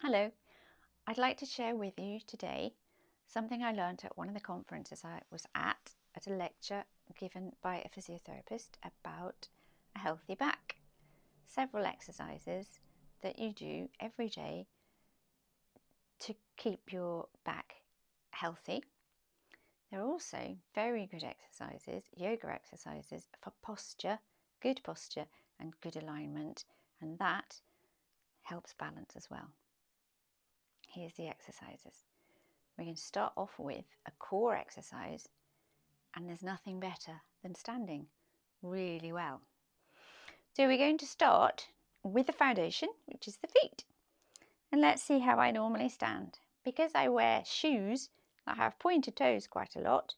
Hello, I'd like to share with you today something I learned at one of the conferences I was at a lecture given by a physiotherapist about a healthy back. Several exercises that you do every day to keep your back healthy. They're also very good exercises, yoga exercises for posture, and good alignment, and that helps balance as well. Here's the exercises. We're going to start off with a core exercise, and there's nothing better than standing really well. So we're going to start with the foundation, which is the feet. And let's see how I normally stand. Because I wear shoes that have pointed toes quite a lot,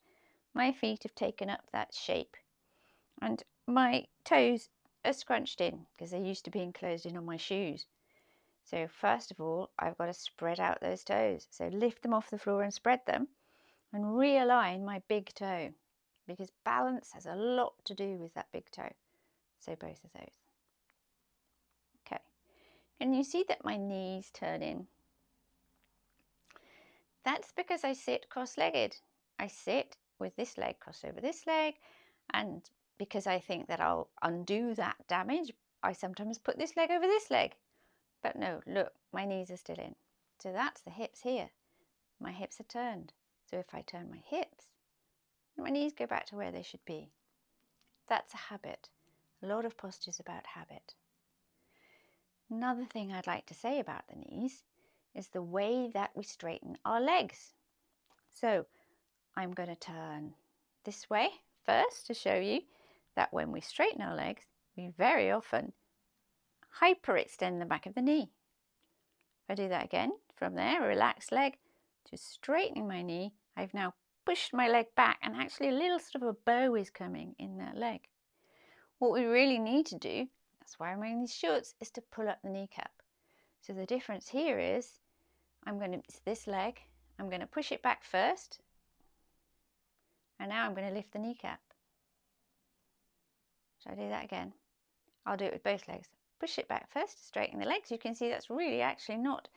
my feet have taken up that shape. And my toes are scrunched in because they used to be enclosed in on my shoes. So first of all, I've got to spread out those toes. So lift them off the floor and spread them and realign my big toe, because balance has a lot to do with that big toe. So both of those. Okay. Can you see that my knees turn in? That's because I sit cross-legged. I sit with this leg crossed over this leg, and because I think that I'll undo that damage, I sometimes put this leg over this leg. But no, look, my knees are still in. So that's the hips here. My hips are turned. So if I turn my hips, my knees go back to where they should be. That's a habit. A lot of posture is about habit. Another thing I'd like to say about the knees is the way that we straighten our legs. So I'm going to turn this way first to show you that when we straighten our legs, we very often hyperextend the back of the knee. If I do that again, from there, a relaxed leg to straightening my knee, I've now pushed my leg back, and actually a little sort of a bow is coming in that leg. What we really need to do, that's why I'm wearing these shorts, is to pull up the kneecap. So the difference here is it's this leg, I'm going to push it back first, and now I'm going to lift the kneecap. Shall I do that again? I'll do it with both legs. Push it back first to straighten the legs. You can see that's really actually not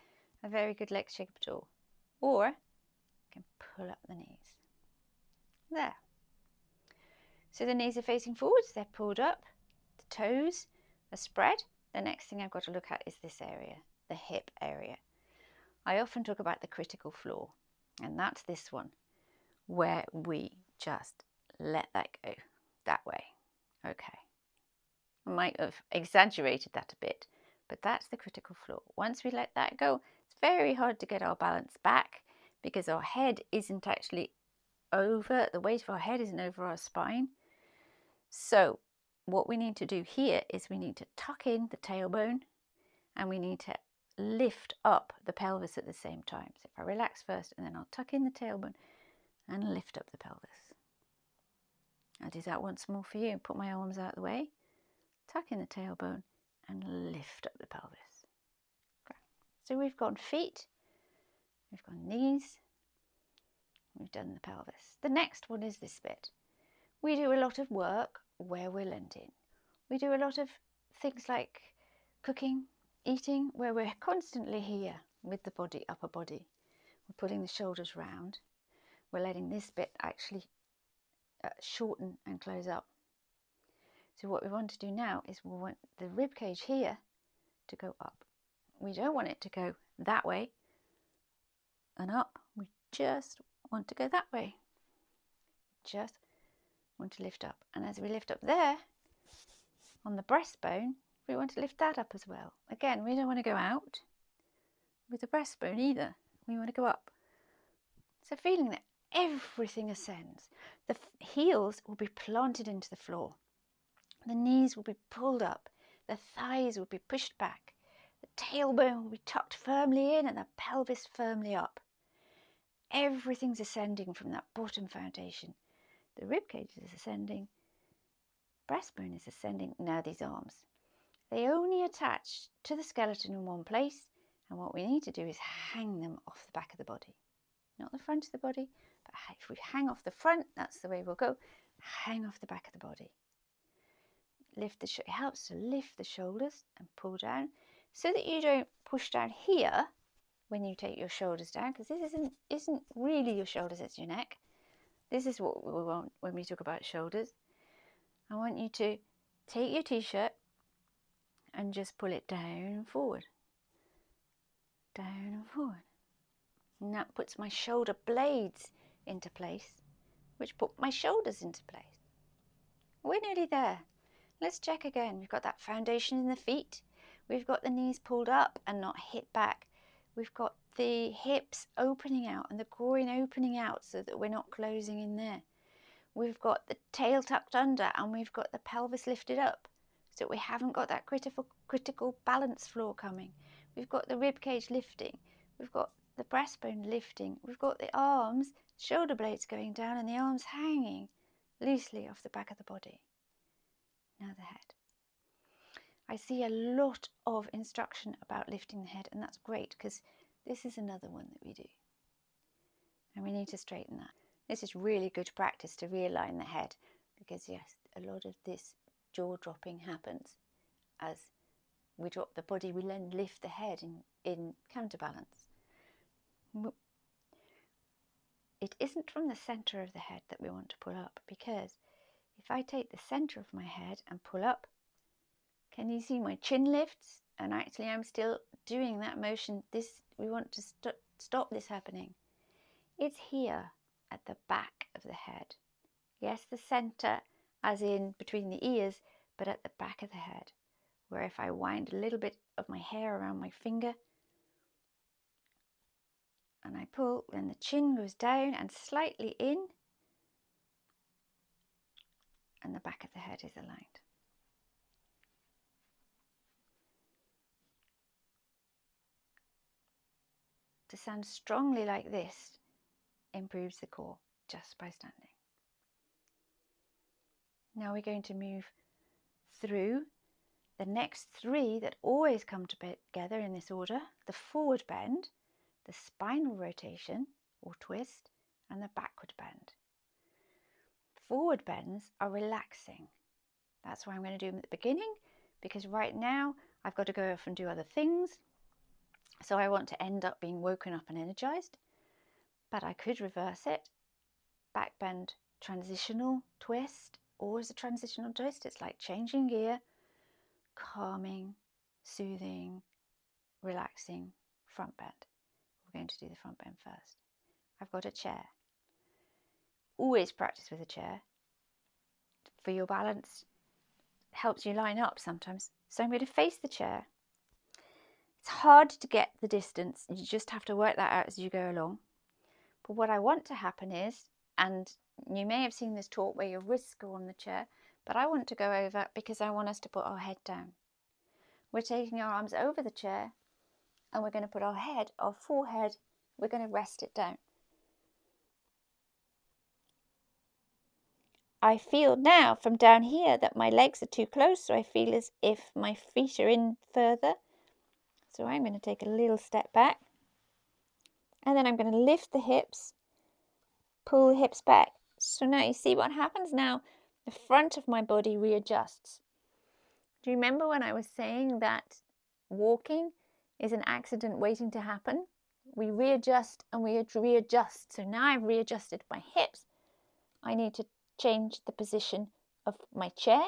a very good leg shape at all. Or you can pull up the knees. There. So the knees are facing forwards, they're pulled up, the toes are spread. The next thing I've got to look at is this area, the hip area. I often talk about the critical floor, and that's this one, where we just let that go that way. Okay. I might have exaggerated that a bit, but that's the critical floor. Once we let that go, it's very hard to get our balance back because our head isn't actually over, the weight of our head isn't over our spine. So what we need to do here is we need to tuck in the tailbone, and we need to lift up the pelvis at the same time. So if I relax first, and then I'll tuck in the tailbone and lift up the pelvis. I'll do that once more for you and put my arms out of the way, tuck in the tailbone and lift up the pelvis. Okay. So we've gone feet, we've gone knees, we've done the pelvis. The next one is this bit. We do a lot of work where we're leant in. We do a lot of things like cooking, eating, where we're constantly here with the body, upper body. We're pulling the shoulders round. We're letting this bit actually shorten and close up. So what we want to do now is we want the rib cage here to go up. We don't want it to go that way and up. We just want to go that way. Just want to lift up. And as we lift up there, on the breastbone, we want to lift that up as well. Again, we don't want to go out with the breastbone either. We want to go up. So feeling that everything ascends. The heels will be planted into the floor. The knees will be pulled up. The thighs will be pushed back. The tailbone will be tucked firmly in and the pelvis firmly up. Everything's ascending from that bottom foundation. The rib cage is ascending. Breastbone is ascending. Now these arms. They only attach to the skeleton in one place, and what we need to do is hang them off the back of the body. Not the front of the body, but if we hang off the front, that's the way we'll go. Hang off the back of the body. It helps to lift the shoulders and pull down so that you don't push down here when you take your shoulders down, because this isn't really your shoulders, it's your neck. This is what we want when we talk about shoulders. I want you to take your t-shirt and just pull it down and forward. Down and forward. And that puts my shoulder blades into place, which put my shoulders into place. We're nearly there. Let's check again. We've got that foundation in the feet. We've got the knees pulled up and not hip back. We've got the hips opening out and the groin opening out so that we're not closing in there. We've got the tail tucked under and we've got the pelvis lifted up so we haven't got that critical balance flaw coming. We've got the rib cage lifting. We've got the breastbone lifting. We've got the arms, shoulder blades going down and the arms hanging loosely off the back of the body. Now the head. I see a lot of instruction about lifting the head, and that's great because this is another one that we do. And we need to straighten that. This is really good practice to realign the head because, yes, a lot of this jaw dropping happens as we drop the body, we then lift the head in counterbalance. It isn't from the center of the head that we want to pull up, because if I take the center of my head and pull up, can you see my chin lifts? And actually I'm still doing that motion. We want to stop this happening. It's here at the back of the head. Yes, the center as in between the ears, but at the back of the head, where if I wind a little bit of my hair around my finger and I pull, then the chin goes down and slightly in, and the back of the head is aligned. To stand strongly like this improves the core just by standing. Now we're going to move through the next three that always come together in this order: the forward bend, the spinal rotation or twist, and the backward bend. Forward bends are relaxing. That's why I'm going to do them at the beginning, because right now I've got to go off and do other things. So I want to end up being woken up and energized, but I could reverse it. Back bend, transitional twist, always a transitional twist. It's like changing gear, calming, soothing, relaxing. Front bend. We're going to do the front bend first. I've got a chair. Always practice with a chair for your balance. Helps you line up sometimes. So I'm going to face the chair. It's hard to get the distance. You just have to work that out as you go along. But what I want to happen is, and you may have seen this taught where your wrists go on the chair, but I want to go over because I want us to put our head down. We're taking our arms over the chair and we're going to put our head, our forehead, we're going to rest it down. I feel now from down here that my legs are too close, so I feel as if my feet are in further. So I'm going to take a little step back, and then I'm going to lift the hips, pull the hips back. So now you see what happens now? The front of my body readjusts. Do you remember when I was saying that walking is an accident waiting to happen? We readjust and we readjust. So now I've readjusted my hips. I need to change the position of my chair,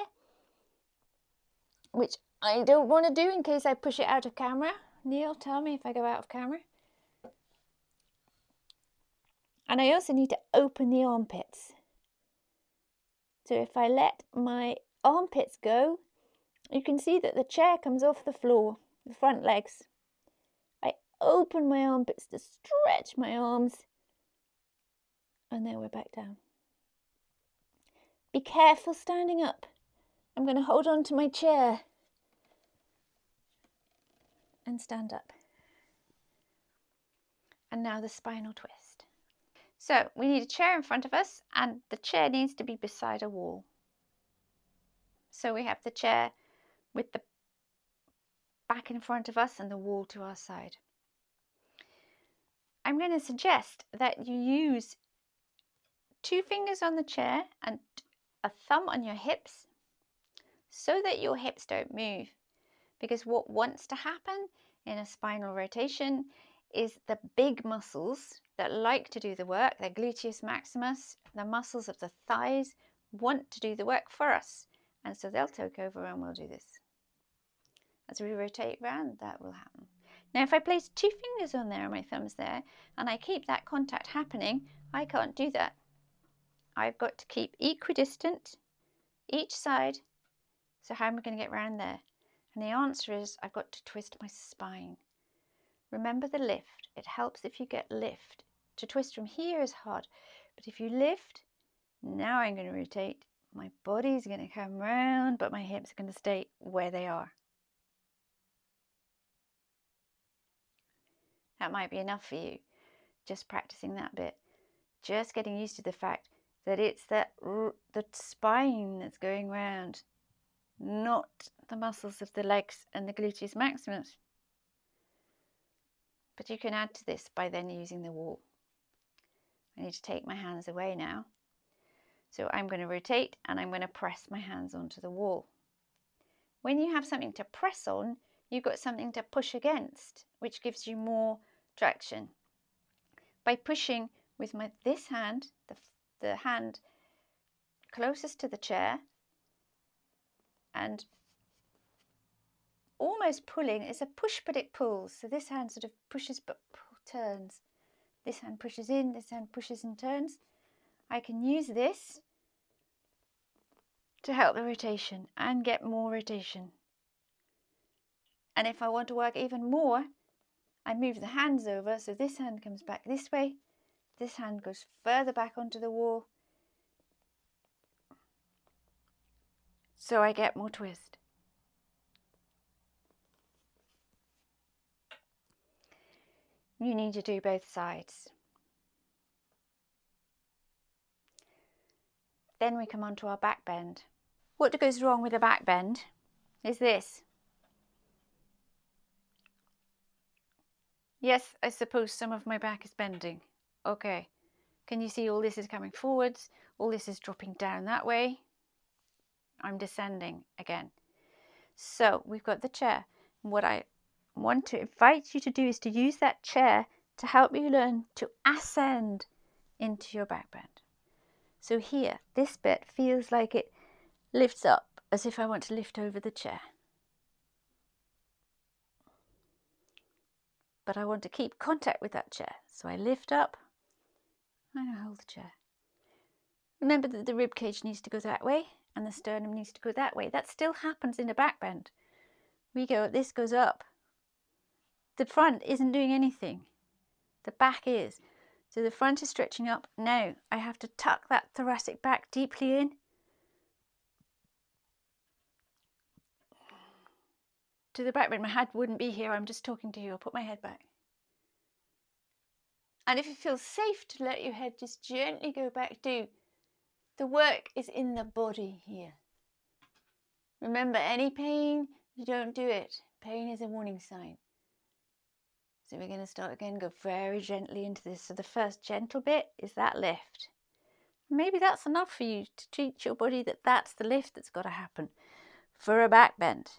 which I don't want to do in case I push it out of camera. Neil, tell me if I go out of camera. And I also need to open the armpits. So if I let my armpits go, you can see that the chair comes off the floor, the front legs. I open my armpits to stretch my arms, and then we're back down. Be careful standing up. I'm going to hold on to my chair and stand up. And now the spinal twist. So we need a chair in front of us, and the chair needs to be beside a wall. So we have the chair with the back in front of us and the wall to our side. I'm going to suggest that you use 2 fingers on the chair and a thumb on your hips so that your hips don't move. Because what wants to happen in a spinal rotation is the big muscles that like to do the work, the gluteus maximus, the muscles of the thighs want to do the work for us. And so they'll take over and we'll do this. As we rotate round, that will happen. Now, if I place 2 fingers on there and my thumbs there, and I keep that contact happening, I can't do that. I've got to keep equidistant each side. So how am I going to get round there? And the answer is I've got to twist my spine. Remember the lift. It helps if you get lift. To twist from here is hard, but if you lift, now I'm going to rotate. My body's going to come round, but my hips are going to stay where they are. That might be enough for you, just practicing that bit. Just getting used to the fact that it's the spine that's going round, not the muscles of the legs and the gluteus maximus. But you can add to this by then using the wall. I need to take my hands away now. So I'm going to rotate and I'm going to press my hands onto the wall. When you have something to press on, you've got something to push against, which gives you more traction. By pushing with this hand, the hand closest to the chair, and almost pulling, it's a push but it pulls. So this hand sort of pushes but turns. This hand pushes in, this hand pushes and turns. I can use this to help the rotation and get more rotation. And if I want to work even more, I move the hands over, so this hand comes back this way, this hand goes further back onto the wall, so I get more twist. You need to do both sides. Then we come on to our back bend. What goes wrong with a back bend is this. Yes, I suppose some of my back is bending. Okay, can you see all this is coming forwards, all this is dropping down that way? I'm descending again. So we've got the chair. What I want to invite you to do is to use that chair to help you learn to ascend into your back bend. So here, this bit feels like it lifts up as if I want to lift over the chair. But I want to keep contact with that chair. So I lift up and I hold the chair. Remember that the rib cage needs to go that way and the sternum needs to go that way. That still happens in a back bend. This goes up. The front isn't doing anything. The back is. So the front is stretching up. Now I have to tuck that thoracic back deeply in. To the back bend. My head wouldn't be here. I'm just talking to you. I'll put my head back. And if it feels safe to let your head just gently go back, do. The work is in the body here. Remember, any pain, you don't do it. Pain is a warning sign. So we're going to start again, go very gently into this. So the first gentle bit is that lift. Maybe that's enough for you to teach your body that that's the lift that's got to happen for a back bend.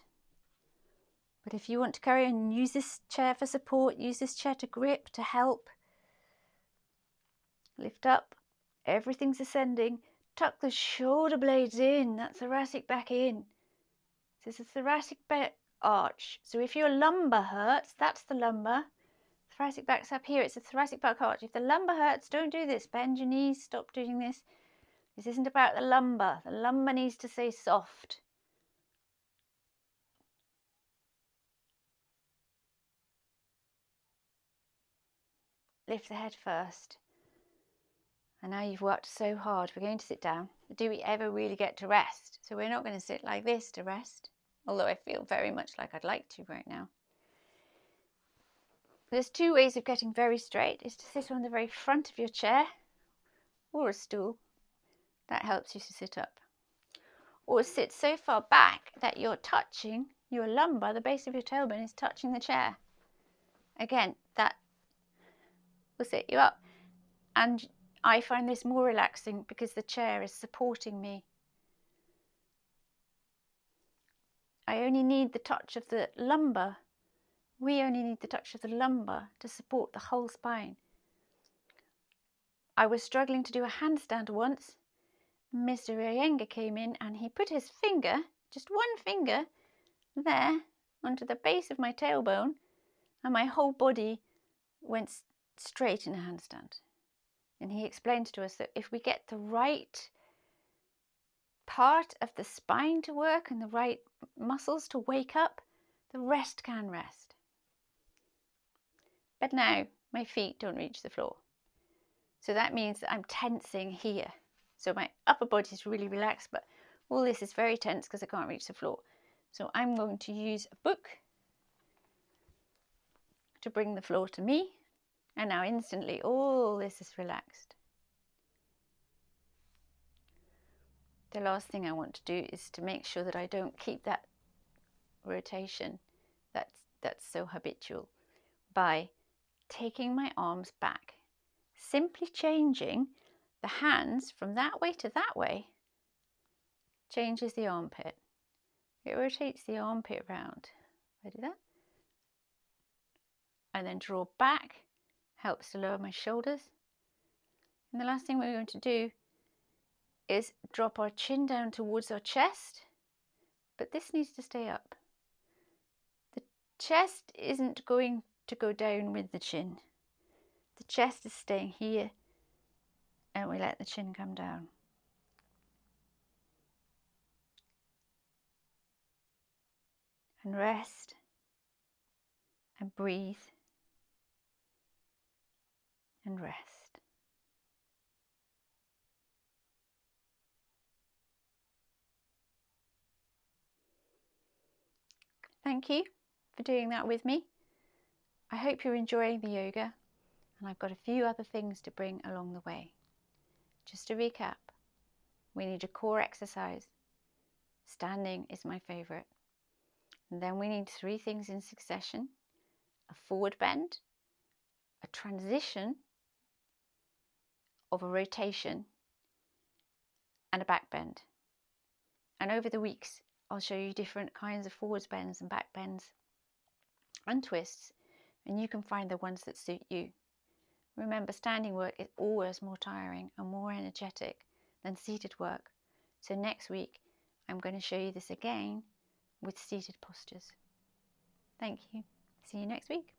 But if you want to carry on and use this chair for support, use this chair to grip, to help. Lift up, everything's ascending. Tuck the shoulder blades in, that thoracic back in. This is a thoracic back arch. So if your lumbar hurts, that's the lumbar. Thoracic back's up here, it's a thoracic back arch. If the lumbar hurts, don't do this. Bend your knees, stop doing this. This isn't about the lumbar. The lumbar needs to stay soft. Lift the head first. And now you've worked so hard, we're going to sit down. Do we ever really get to rest? So we're not going to sit like this to rest, although I feel very much like I'd like to right now. There's 2 ways of getting very straight, is to sit on the very front of your chair or a stool. That helps you to sit up. Or sit so far back that you're touching your lumbar, the base of your tailbone is touching the chair. Again, that will sit you up. And I find this more relaxing because the chair is supporting me. I only need the touch of the lumbar We only need the touch of the lumbar to support the whole spine. I was struggling to do a handstand once. Mr. Iyengar came in and he put his finger, just one finger, there onto the base of my tailbone, and my whole body went straight in a handstand. And he explained to us that if we get the right part of the spine to work and the right muscles to wake up, the rest can rest. But now my feet don't reach the floor. So that means that I'm tensing here. So my upper body is really relaxed, but all this is very tense because I can't reach the floor. So I'm going to use a book to bring the floor to me. And now instantly all this is relaxed. The last thing I want to do is to make sure that I don't keep that rotation that's so habitual by taking my arms back. Simply changing the hands from that way to that way changes the armpit. It rotates the armpit round. If I do that, and then draw back, helps to lower my shoulders. And the last thing we're going to do is drop our chin down towards our chest, but this needs to stay up. The chest isn't going to go down with the chin. The chest is staying here, and we let the chin come down. And rest, and breathe, and rest. Thank you for doing that with me. I hope you're enjoying the yoga, and I've got a few other things to bring along the way. Just to recap, we need a core exercise. Standing is my favorite. And then we need 3 things in succession: a forward bend, a transition of a rotation, and a back bend. And over the weeks, I'll show you different kinds of forward bends and back bends and twists, and you can find the ones that suit you. Remember, standing work is always more tiring and more energetic than seated work. So next week, I'm going to show you this again with seated postures. Thank you. See you next week.